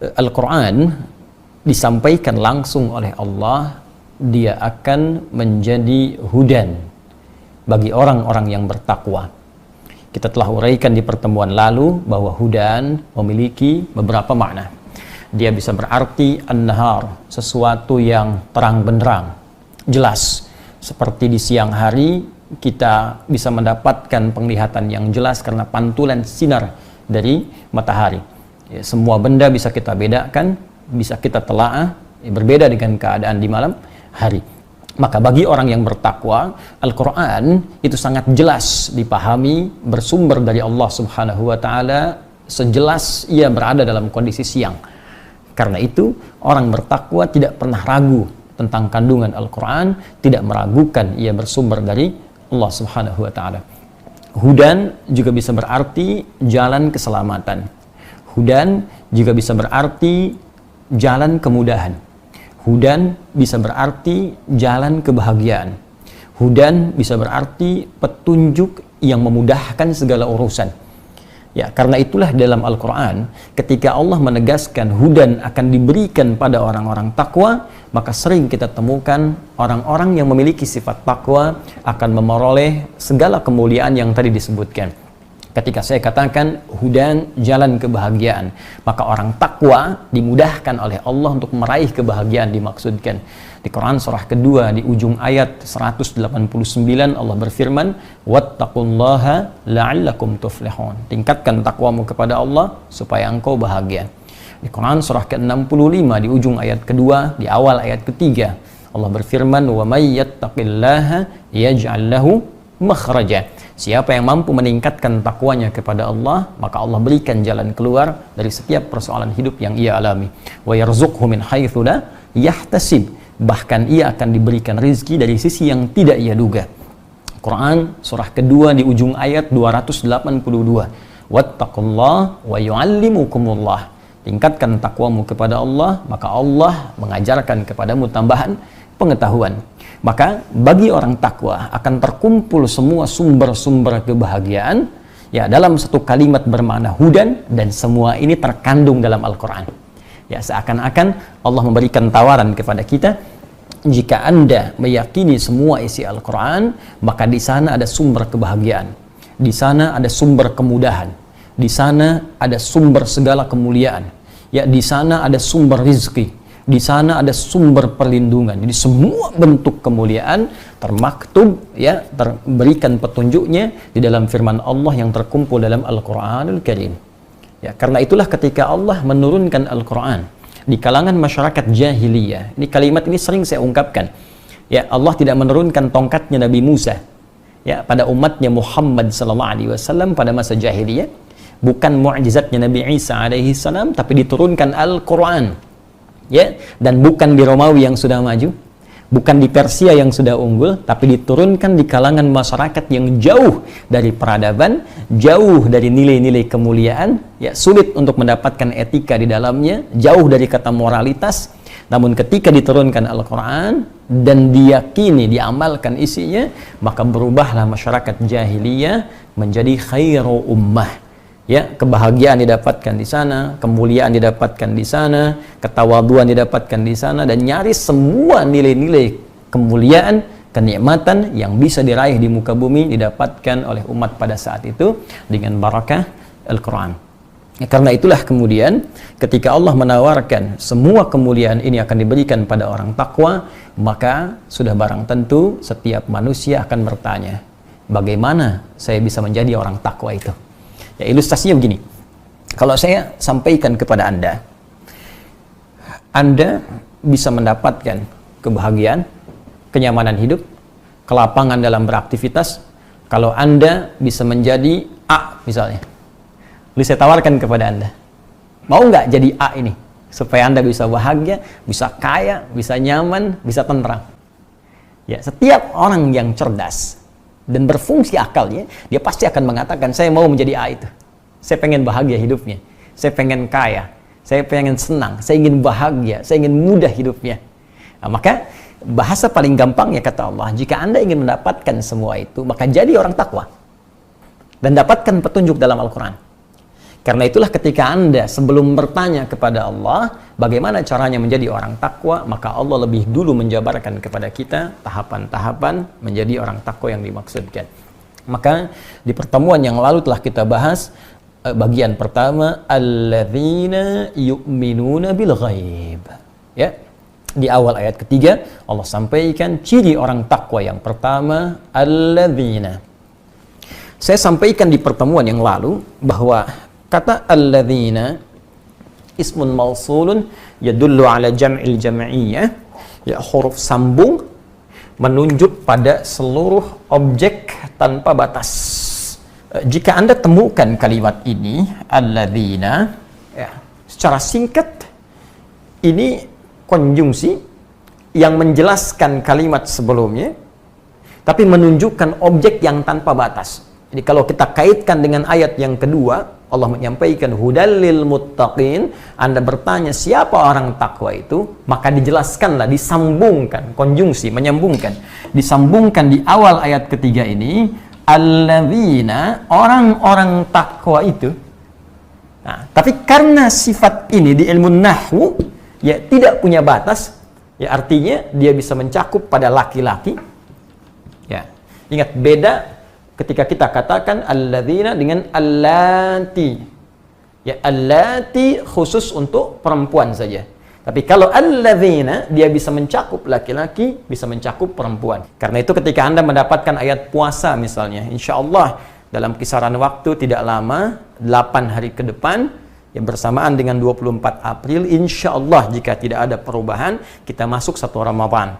Al-Quran disampaikan langsung oleh Allah, dia akan menjadi hudan bagi orang-orang yang bertakwa. Kita telah uraikan di pertemuan lalu bahwa hudan memiliki beberapa makna. Dia bisa berarti an-nahar, sesuatu yang terang benderang, jelas. Seperti di siang hari kita bisa mendapatkan penglihatan yang jelas karena pantulan sinar dari matahari. Ya, semua benda bisa kita bedakan, bisa kita telaah, berbeda dengan keadaan di malam hari. Maka bagi orang yang bertakwa, Al-Quran itu sangat jelas dipahami, bersumber dari Allah Subhanahu wa Ta'ala, sejelas ia berada dalam kondisi siang. Karena itu, orang bertakwa tidak pernah ragu tentang kandungan Al-Quran, tidak meragukan ia bersumber dari Allah Subhanahu wa Ta'ala. Hudan juga bisa berarti jalan keselamatan. Hudan juga bisa berarti jalan kemudahan. Hudan bisa berarti jalan kebahagiaan. Hudan bisa berarti petunjuk yang memudahkan segala urusan. Ya, karena itulah dalam Al-Quran, ketika Allah menegaskan hudan akan diberikan pada orang-orang takwa, maka sering kita temukan orang-orang yang memiliki sifat takwa akan memperoleh segala kemuliaan yang tadi disebutkan. Ketika saya katakan hudan jalan kebahagiaan, maka orang takwa dimudahkan oleh Allah untuk meraih kebahagiaan dimaksudkan. Di Quran surah kedua di ujung ayat 189 Allah berfirman, "Wattaqullaha la'allakum tuflihun." Tingkatkan takwamu kepada Allah supaya engkau bahagia. Di Quran surah ke-65 di ujung ayat kedua, di awal ayat ketiga, Allah berfirman, "Wa may yattaqillaha yaj'al lahu makhraja." Siapa yang mampu meningkatkan takwanya kepada Allah, maka Allah berikan jalan keluar dari setiap persoalan hidup yang ia alami. Wa yarzuqhu min haitsu la yahtasib. Bahkan ia akan diberikan rezeki dari sisi yang tidak ia duga. Quran surah kedua di ujung ayat 282. Wattaqullaha wa yu'allimukumullah. Tingkatkan takwamu kepada Allah, maka Allah mengajarkan kepadamu tambahan pengetahuan. Maka bagi orang takwa akan terkumpul semua sumber-sumber kebahagiaan ya dalam satu kalimat bermakna hudan, dan semua ini terkandung dalam Al-Quran. Ya, seakan-akan Allah memberikan tawaran kepada kita, jika Anda meyakini semua isi Al-Quran, maka di sana ada sumber kebahagiaan, di sana ada sumber kemudahan, di sana ada sumber segala kemuliaan, ya di sana ada sumber rizki, di sana ada sumber perlindungan. Jadi semua bentuk kemuliaan termaktub, ya, terberikan petunjuknya di dalam firman Allah yang terkumpul dalam Al-Quranul Karim. Ya, karena itulah ketika Allah menurunkan Al-Quran di kalangan masyarakat jahiliyah, ini kalimat ini sering saya ungkapkan. Ya, Allah tidak menurunkan tongkatnya Nabi Musa ya pada umatnya Muhammad sallallahu alaihi wasallam pada masa jahiliyah, bukan mukjizatnya Nabi Isa alaihi salam, tapi diturunkan Al-Quran. Ya, dan bukan di Romawi yang sudah maju, bukan di Persia yang sudah unggul, tapi diturunkan di kalangan masyarakat yang jauh dari peradaban, jauh dari nilai-nilai kemuliaan, ya sulit untuk mendapatkan etika di dalamnya, jauh dari kata moralitas. Namun ketika diturunkan Al-Quran dan diyakini, diamalkan isinya, maka berubahlah masyarakat jahiliyah menjadi khairu ummah. Ya, kebahagiaan didapatkan di sana, kemuliaan didapatkan di sana, ketawaduan didapatkan di sana, dan nyaris semua nilai-nilai kemuliaan, kenikmatan yang bisa diraih di muka bumi didapatkan oleh umat pada saat itu dengan barakah Al-Quran. Ya, karena itulah kemudian ketika Allah menawarkan semua kemuliaan ini akan diberikan pada orang takwa, maka sudah barang tentu setiap manusia akan bertanya, bagaimana saya bisa menjadi orang takwa itu? Ya, ilustrasinya begini, kalau saya sampaikan kepada Anda bisa mendapatkan kebahagiaan, kenyamanan hidup, kelapangan dalam beraktivitas, kalau Anda bisa menjadi A misalnya. Lalu saya tawarkan kepada Anda, mau nggak jadi A ini? Supaya Anda bisa bahagia, bisa kaya, bisa nyaman, bisa tenteram. Ya, setiap orang yang cerdas dan berfungsi akalnya, dia pasti akan mengatakan, saya mau menjadi A itu. Saya pengen bahagia hidupnya, saya pengen kaya, saya pengen senang, saya ingin bahagia, saya ingin mudah hidupnya. Nah, maka bahasa paling gampang ya kata Allah, jika Anda ingin mendapatkan semua itu, maka jadi orang takwa dan dapatkan petunjuk dalam Al-Quran. Karena itulah ketika Anda sebelum bertanya kepada Allah bagaimana caranya menjadi orang takwa, maka Allah lebih dulu menjabarkan kepada kita tahapan-tahapan menjadi orang takwa yang dimaksudkan. Maka di pertemuan yang lalu telah kita bahas bagian pertama, alladzina yu'minuna bil ghaib. Ya. Di awal ayat ketiga Allah sampaikan ciri orang takwa yang pertama, alladzina. Saya sampaikan di pertemuan yang lalu bahwa kata alladzina ismun mausulun yadullu ala jam'il jam'iyah, ya, huruf sambung menunjuk pada seluruh objek tanpa batas. Jika Anda temukan kalimat ini alladzina, ya, secara singkat ini konjungsi yang menjelaskan kalimat sebelumnya tapi menunjukkan objek yang tanpa batas. Jadi kalau kita kaitkan dengan ayat yang kedua, Allah menyampaikan hudal lil muttaqin, Anda bertanya siapa orang takwa itu, maka dijelaskanlah, disambungkan, konjungsi, menyambungkan, disambungkan di awal ayat ketiga ini, alladzina, orang-orang takwa itu. Nah, tapi karena sifat ini di ilmu nahwu ya tidak punya batas, ya artinya dia bisa mencakup pada laki-laki. Ya, ingat beda ketika kita katakan alladzina dengan allati. Ya, allati khusus untuk perempuan saja. Tapi kalau alladzina dia bisa mencakup laki-laki, bisa mencakup perempuan. Karena itu ketika Anda mendapatkan ayat puasa misalnya, insya Allah dalam kisaran waktu tidak lama, 8 hari ke depan, yang bersamaan dengan 24 April, insya Allah jika tidak ada perubahan, kita masuk 1 Ramadan.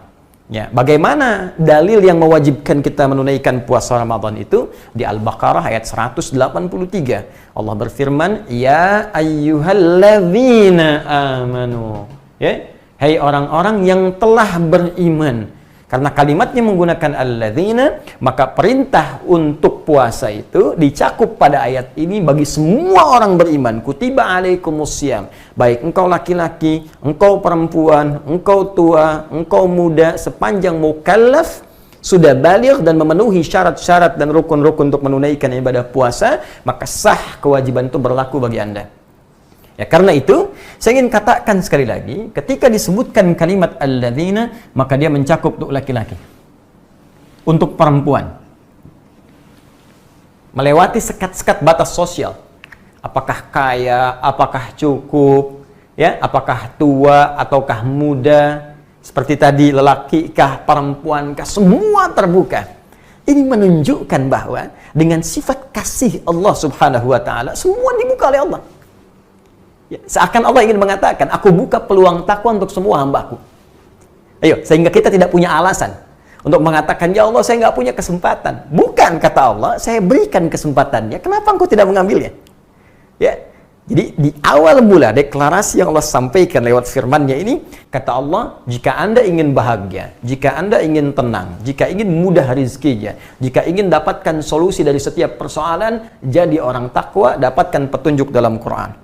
Ya, bagaimana dalil yang mewajibkan kita menunaikan puasa Ramadan itu? Di Al-Baqarah ayat 183. Allah berfirman, ya ayyuhalladzina amanu. Ya, hai orang-orang yang telah beriman. Karena kalimatnya menggunakan alladzina, maka perintah untuk puasa itu dicakup pada ayat ini bagi semua orang beriman. Kutiba alaikumusiyam. Baik engkau laki-laki, engkau perempuan, engkau tua, engkau muda, sepanjang mukallaf sudah baligh dan memenuhi syarat-syarat dan rukun-rukun untuk menunaikan ibadah puasa, maka sah kewajiban itu berlaku bagi Anda. Ya, karena itu saya ingin katakan sekali lagi, ketika disebutkan kalimat alladzina, maka dia mencakup untuk laki-laki. Untuk perempuan, melewati sekat-sekat batas sosial. Apakah kaya, apakah cukup, ya, apakah tua ataukah muda, seperti tadi lelaki kah, perempuan kah, semua terbuka. Ini menunjukkan bahwa dengan sifat kasih Allah Subhanahu wa taala, semua dibuka oleh Allah. Ya, seakan Allah ingin mengatakan, aku buka peluang takwa untuk semua hambaku. Ayo, sehingga kita tidak punya alasan untuk mengatakan, ya Allah, saya nggak punya kesempatan. Bukan, kata Allah, saya berikan kesempatannya. Kenapa engkau tidak mengambilnya? Ya, jadi di awal mula deklarasi yang Allah sampaikan lewat firman-Nya ini, kata Allah, jika Anda ingin bahagia, jika Anda ingin tenang, jika ingin mudah rezekinya, jika ingin dapatkan solusi dari setiap persoalan, jadi orang takwa, dapatkan petunjuk dalam Quran.